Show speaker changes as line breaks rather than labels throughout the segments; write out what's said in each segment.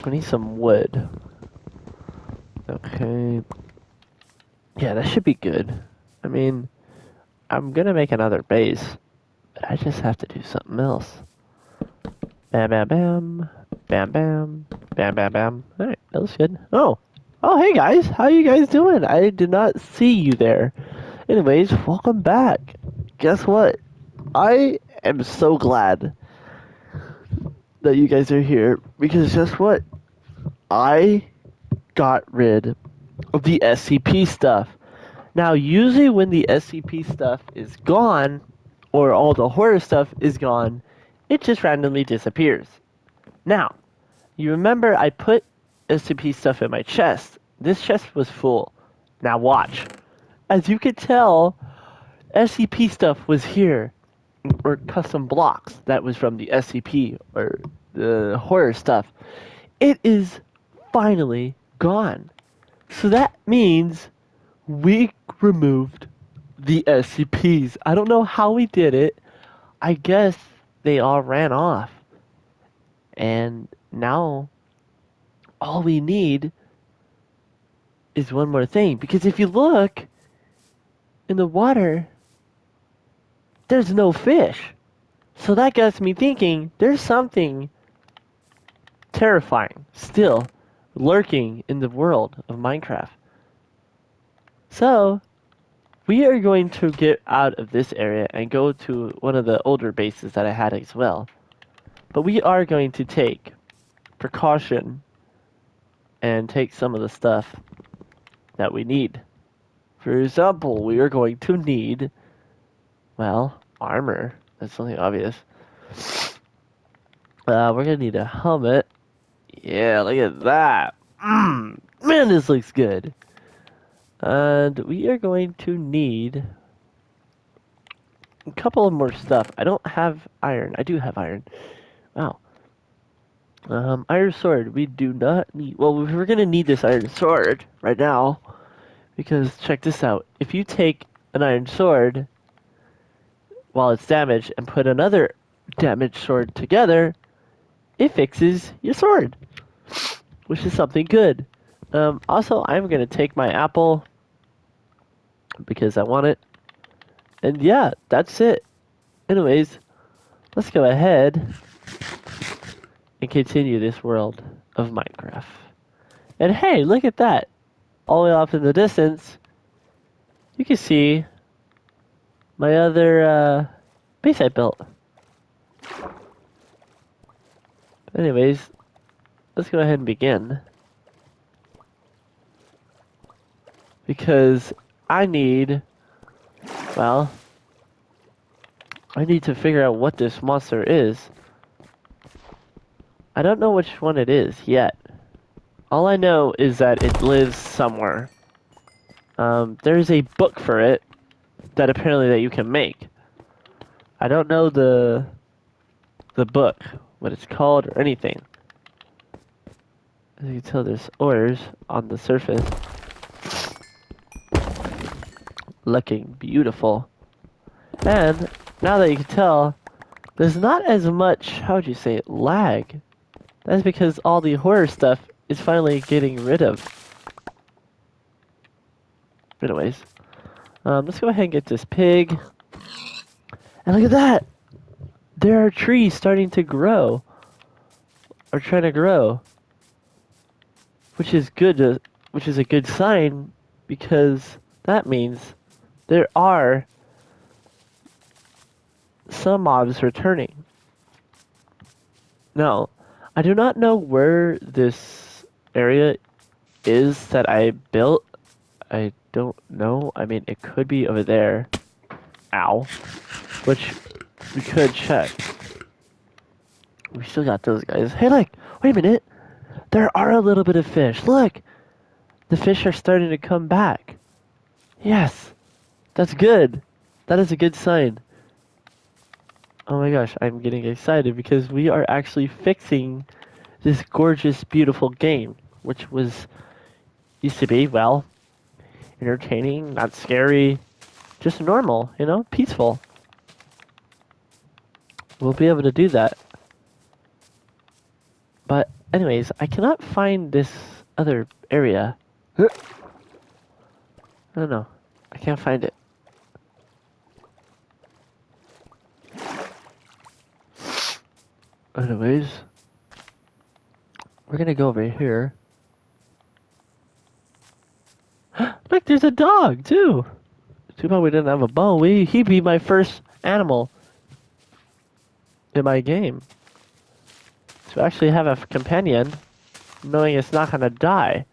I need some wood. Okay. Yeah, that should be good. I mean, I'm gonna make another base, but I just have to do something else. Bam, bam, bam. Bam, bam. Bam, bam, bam. Alright, that looks good. Oh! Oh, hey guys! How you guys doing? I did not see you there. Anyways, welcome back. Guess what? I am so glad that you guys are here because guess what? I got rid of the SCP stuff. Now, usually when the SCP stuff is gone, or all the horror stuff is gone, it just randomly disappears. Now, you remember I put SCP stuff in my chest. This chest was full. Now watch. As you can tell, SCP stuff was here, or custom blocks that was from the SCP, or the horror stuff. It is finally gone. So that means we removed the SCPs. I don't know how we did it. I guess they all ran off. And now all we need is one more thing. Because if you look in the water, there's no fish. So that gets me thinking there's something terrifying still lurking in the world of Minecraft. So we are going to get out of this area and go to one of the older bases that I had as well. But we are going to take precaution and take some of the stuff that we need. For example, we are going to need, well, armor. That's something obvious. We're going to need a helmet. Yeah, look at that. Man, this looks good. And we are going to need a couple of more stuff. I don't have iron. I do have iron. Wow. Iron sword. We do not need. Well, we're gonna need this iron sword right now because check this out. If you take an iron sword while it's damaged and put another damaged sword together, it fixes your sword, which is something good. Also, I'm gonna take my apple because I want it. And yeah, that's it. Anyways, let's go ahead and continue this world of Minecraft. And hey, look at that. All the way off in the distance, you can see my other base I built. Anyways, let's go ahead and begin. Because I need, well, I need to figure out what this monster is. I don't know which one it is yet. All I know is that it lives somewhere. There's a book for it that apparently that you can make. I don't know the book, what it's called or anything. As you can tell, there's ores on the surface. Looking beautiful. And now that you can tell, there's not as much, how would you say it, lag. That's because all the horror stuff is finally getting rid of. Anyways, let's go ahead and get this pig. And look at that! There are trees starting to grow. Or trying to grow. Which is good, which is a good sign because that means there are some mobs returning. Now, I do not know where this area is that I built. I don't know. I mean, it could be over there. Ow. Which we could check. We still got those guys. Hey, look! Wait a minute! There are a little bit of fish. Look! The fish are starting to come back. Yes! That's good. That is a good sign. Oh my gosh, I'm getting excited because we are actually fixing this gorgeous, beautiful game, which used to be, well, entertaining, not scary, just normal, you know, peaceful. We'll be able to do that. But Anyways, I cannot find this other area. I don't know. I can't find it. Anyways, we're gonna go over here. Look, there's a dog too. Too bad we didn't have a bow. He'd be my first animal in my game. To actually have a companion, knowing it's not gonna die.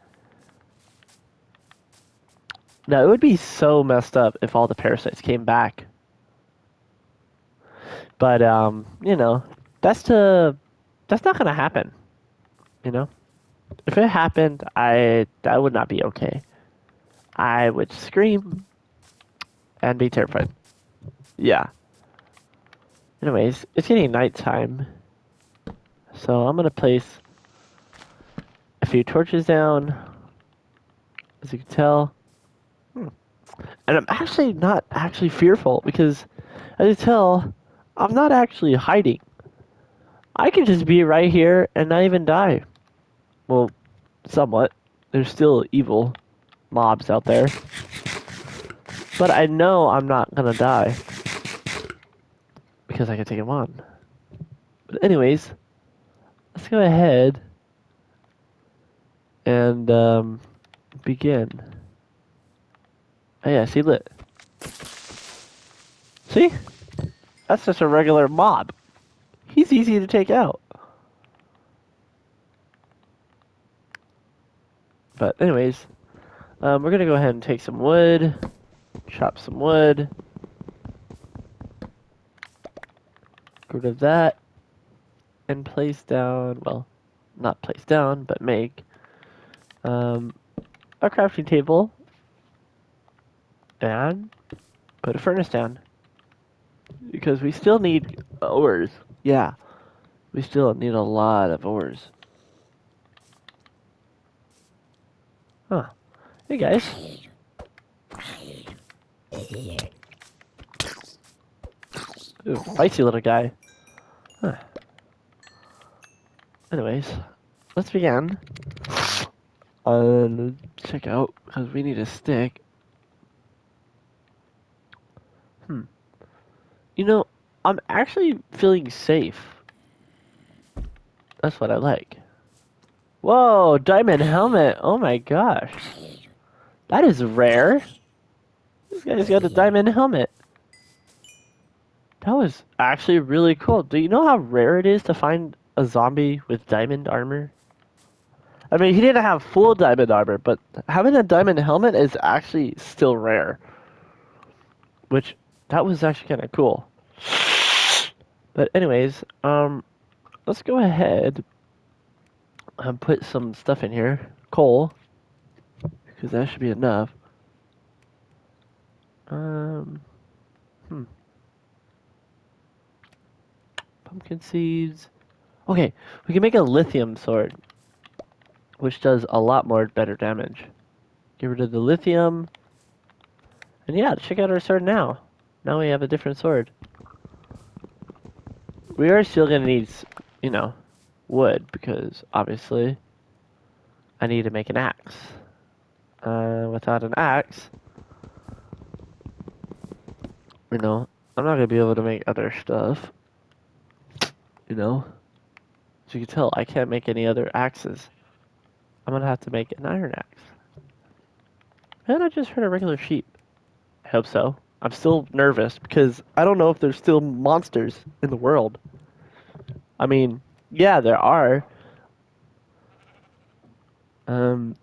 Now, it would be so messed up if all the parasites came back. But, you know, that's not gonna happen, you know? If it happened, that would not be okay. I would scream and be terrified. Yeah. Anyways, it's getting nighttime. So I'm gonna place a few torches down, as you can tell. And I'm actually not actually fearful because, as you tell, I'm not actually hiding. I could just be right here and not even die. Well, somewhat. There's still evil mobs out there. But I know I'm not gonna die. Because I can take them on. But anyways, let's go ahead and begin. Oh yeah, see, lit. See? That's just a regular mob. He's easy to take out. But anyways, we're gonna go ahead and take some wood, chop some wood, get rid of that, and place down, well, not place down, but make a crafting table and put a furnace down. Because we still need ores. Yeah, we still need a lot of ores. Huh. Hey guys. Ooh, feisty little guy. Huh. Anyways, let's begin. Check out, because we need a stick. You know, I'm actually feeling safe. That's what I like. Whoa, diamond helmet. Oh my gosh. That is rare. This guy's got a diamond helmet. That was actually really cool. Do you know how rare it is to find a zombie with diamond armor? I mean, he didn't have full diamond armor, but having a diamond helmet is actually still rare. Which, that was actually kind of cool. But anyways, let's go ahead and put some stuff in here. Coal, because that should be enough. Um, Pumpkin seeds. Okay, we can make a lithium sword, which does a lot more better damage. Get rid of the lithium. And yeah, check out our sword now. Now we have a different sword. We are still gonna need, you know, wood, because obviously I need to make an axe. Without an axe, you know, I'm not gonna be able to make other stuff. You know, as you can tell, I can't make any other axes. I'm gonna have to make an iron axe. And I just heard a regular sheep. I hope so. I'm still nervous because I don't know if there's still monsters in the world. I mean, yeah, there are. Um,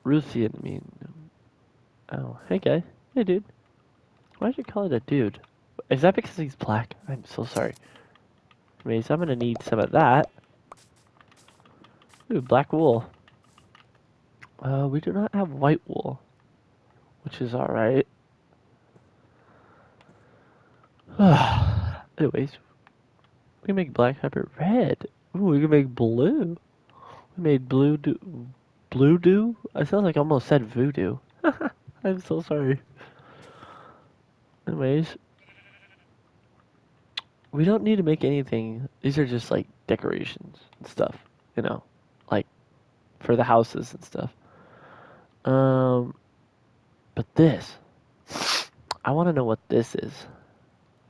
Rusian, I mean. Oh, hey guy. Hey dude. Why'd you call it a dude? Is that because he's black? I'm so sorry. Anyways, I'm gonna need some of that. Ooh, black wool. We do not have white wool, which is alright. Anyways, we can make black pepper red. Ooh, we can make blue. We made blue do. Blue do? I sound like I almost said voodoo. I'm so sorry. Anyways, We don't need to make anything. These are just like decorations and stuff, you know, like for the houses and stuff. Um, but this, I want to know what this is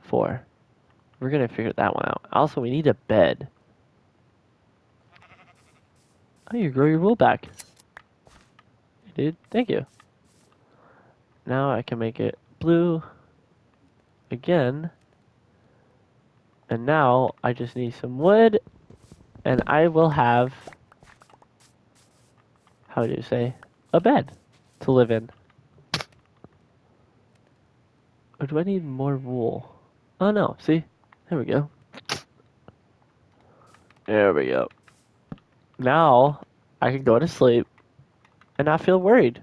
for. We're gonna figure that one out. Also, we need a bed. Oh, you grow your wool back, dude. Thank you. Now I can make it blue again. And now I just need some wood, and I will have, how do you say, a bed to live in. Or do I need more wool? Oh no, see? There we go. There we go. Now I can go to sleep and not feel worried.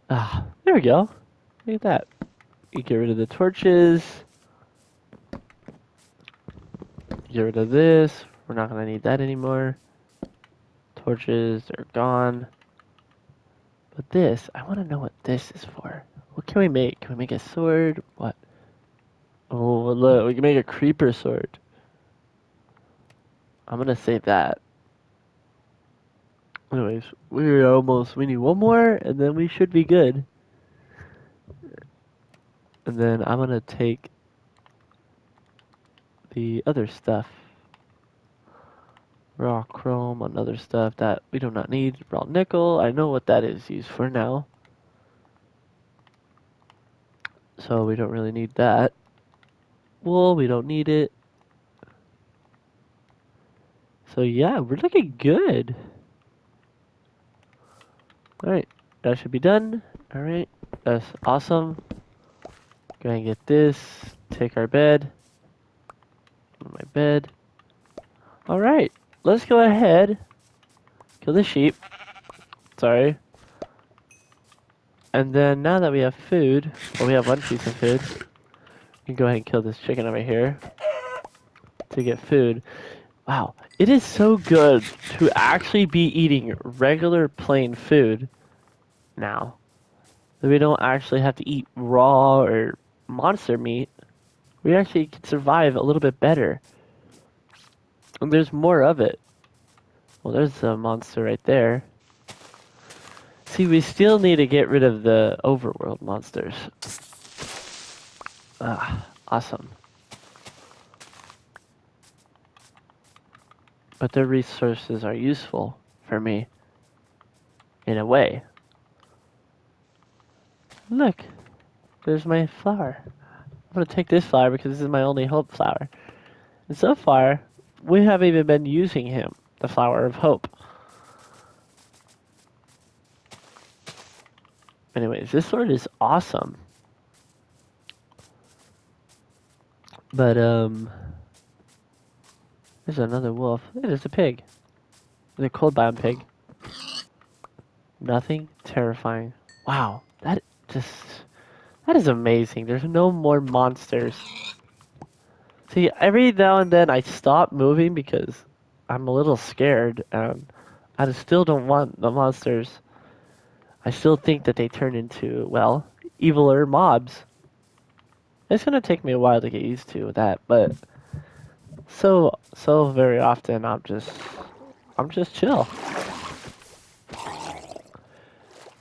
Ah, there we go. Look at that. You get rid of the torches. Get rid of this. We're not gonna need that anymore. Torches are gone. But this, I want to know what this is for. What can we make? Can we make a sword? What? Oh, look, we can make a creeper sword. I'm gonna save that. Anyways, we need one more, and then we should be good. And then I'm gonna take the other stuff. Raw chrome and other stuff that we do not need. Raw nickel, I know what that is used for now. So we don't really need that. Wool, we don't need it. So yeah, we're looking good. Alright, that should be done. Alright, that's awesome. Go ahead and get this. Take our bed. My bed. Alright, let's go ahead. Kill the sheep. Sorry. And then now that we have food, well, we have one piece of food, we can go ahead and kill this chicken over here to get food. Wow, it is so good to actually be eating regular plain food now. That we don't actually have to eat raw or monster meat. We actually can survive a little bit better. And there's more of it. Well, there's a monster right there. See, we still need to get rid of the overworld monsters. Ah, awesome. But their resources are useful for me. In a way. Look, there's my flower. I'm gonna take this flower because this is my only hope flower. And so far, we haven't even been using him, the flower of hope. Anyways, this sword is awesome. But, there's another wolf. Hey, there's a pig. There's a cold biome pig. Nothing terrifying. Wow, that is amazing. There's no more monsters. See, every now and then I stop moving because I'm a little scared. I still don't want the monsters. I still think that they turn into, well, eviler mobs. It's gonna take me a while to get used to that, but so very often I'm just chill.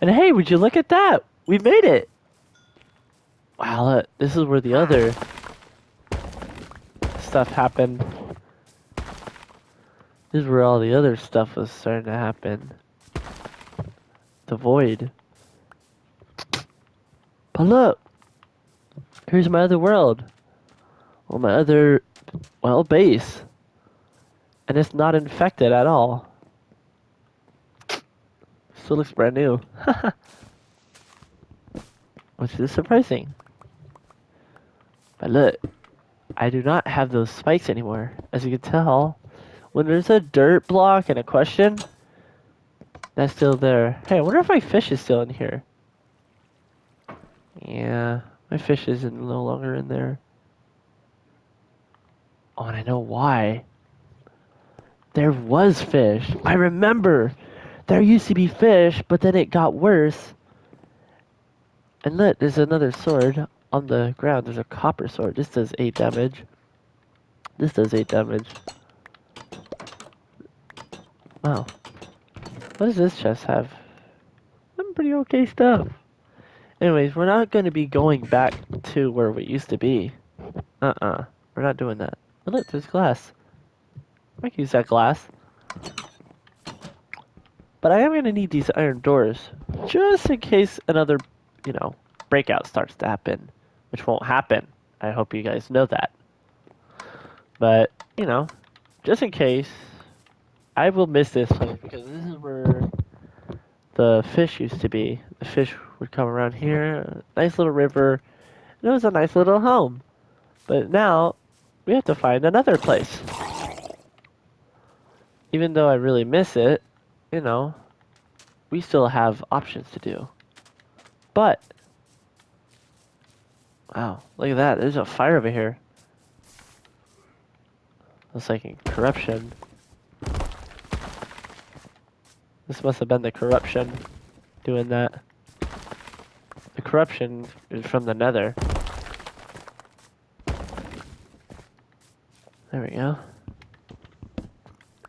And hey, would you look at that? We made it! Wow, this is where the other stuff happened. This is where all the other stuff was starting to happen. The void. But look! Here's my other world. Well, my other, well, base. And it's not infected at all. Still looks brand new. Which is surprising. But look, I do not have those spikes anymore. As you can tell, when there's a dirt block and a question, that's still there. Hey, I wonder if my fish is still in here. Yeah, my fish is no longer in there. Oh, and I know why. There was fish. I remember. There used to be fish, but then it got worse. And look, there's another sword. on the ground, there's a copper sword. This does 8 damage. This does 8 damage. Wow. What does this chest have? Some pretty okay stuff. Anyways, we're not going to be going back to where we used to be. We're not doing that. Oh, look, there's glass. I can use that glass. But I am going to need these iron doors. Just in case another, breakout starts to happen. Which won't happen. I hope you guys know that. But, just in case, I will miss this place because this is where the fish used to be. The fish would come around here. Nice little river. And it was a nice little home. But now, we have to find another place. Even though I really miss it, we still have options to do. But, wow, look at that. There's a fire over here. Looks like corruption. This must have been the corruption doing that. The corruption is from the nether. There we go.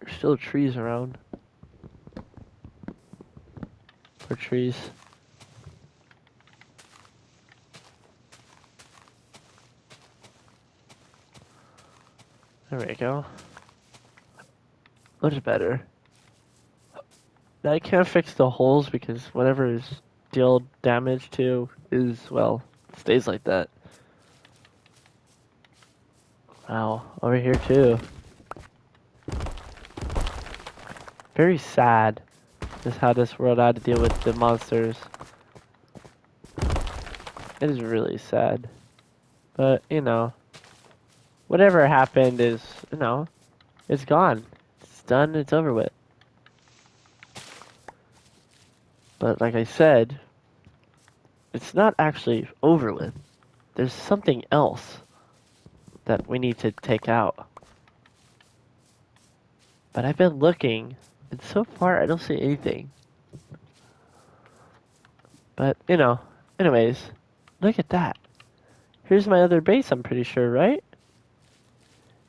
There's still trees around. Or trees. There we go. Much better. Now I can't fix the holes because whatever is dealt damage to is, well, stays like that. Wow, over here too. Very sad is how this world had to deal with the monsters. It is really sad. But, whatever happened is, it's gone. It's done, it's over with. But like I said, it's not actually over with. There's something else that we need to take out. But I've been looking, and so far I don't see anything. But, anyways, look at that. Here's my other base, I'm pretty sure, right?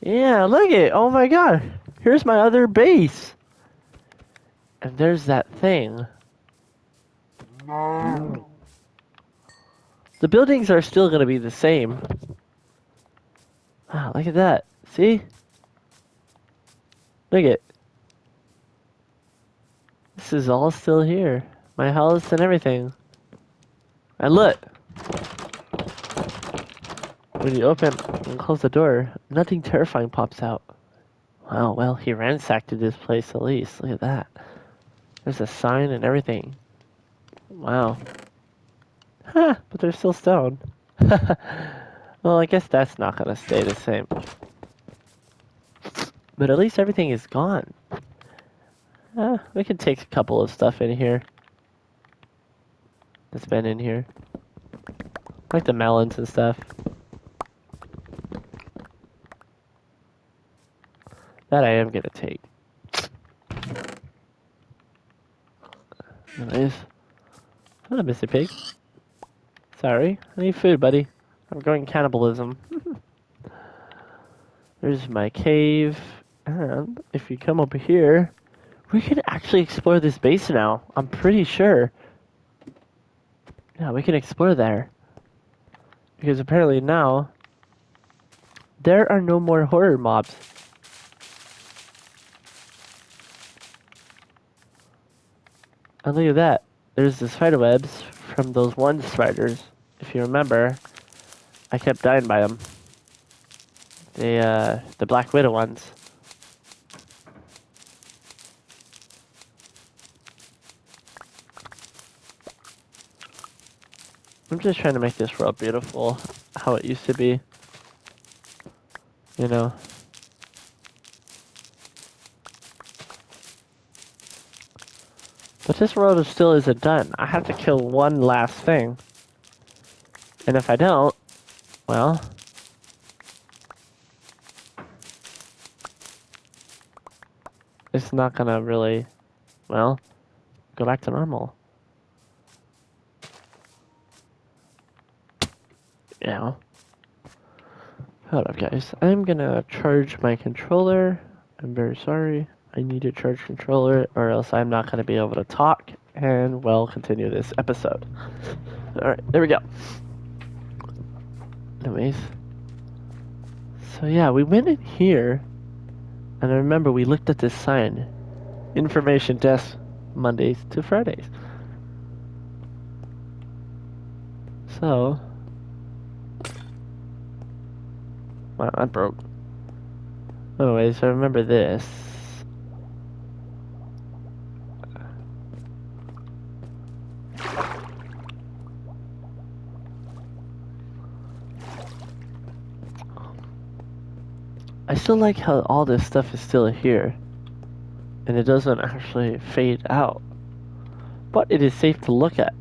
Yeah, look at it. Oh my god. Here's my other base. And there's that thing. The buildings are still going to be the same. Wow, look at that. See? Look at it. This is all still here. My house and everything. And look! When you open and close the door, nothing terrifying pops out. Wow, well, he ransacked this place at least. Look at that. There's a sign and everything. Wow. Huh, but they're still stone. Well, I guess that's not gonna stay the same. But at least everything is gone. We can take a couple of stuff in here. That's been in here. Like the melons and stuff. That I am gonna take. Nice. Hello, Mr. Pig. Sorry, I need food, buddy. I'm going cannibalism. There's my cave. And if you come over here, we can actually explore this base now. I'm pretty sure. Yeah, we can explore there. Because apparently now, there are no more horror mobs. And look at that. There's the spider webs from those one spiders. If you remember, I kept dying by them. The Black Widow ones. I'm just trying to make this world beautiful, how it used to be. But this world still isn't done. I have to kill one last thing. And if I don't, well... it's not gonna really, well, go back to normal. now. Hold up, guys. I'm gonna charge my controller. I'm very sorry. I need to charge controller, or else I'm not gonna be able to talk and, well, continue this episode. Alright, there we go. Anyways. So, yeah, we went in here, and I remember we looked at this sign information desk Mondays to Fridays. So, wow, that broke. Anyways, I remember this. I still like how all this stuff is still here, and it doesn't actually fade out. But it is safe to look at.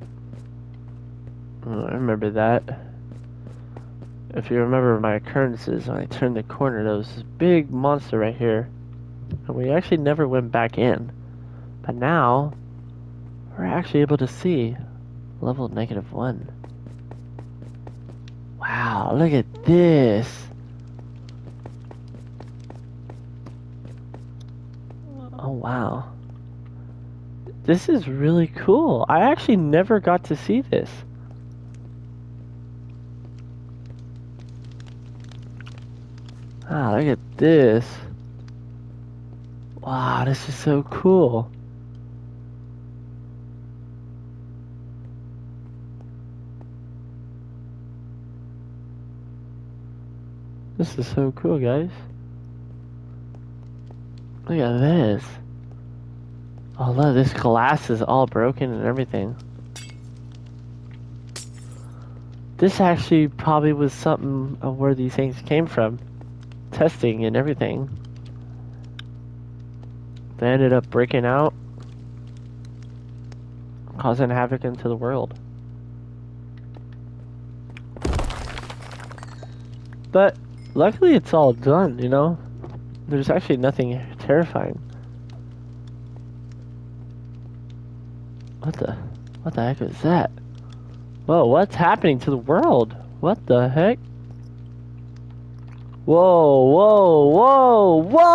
Oh, I remember that. If you remember my occurrences, when I turned the corner, there was this big monster right here. And we actually never went back in. But now, we're actually able to see level -1. Wow, look at this. Oh, wow. This is really cool. I actually never got to see this. Ah, look at this. Wow, this is so cool. This is so cool, guys. Look at this. Oh, look, this glass is all broken and everything. This actually probably was something of where these things came from. Testing and everything. They ended up breaking out, causing havoc into the world. But luckily it's all done, you know? There's actually nothing terrifying. What the heck is that? Whoa, what's happening to the world? What the heck? Whoa, whoa, whoa, whoa!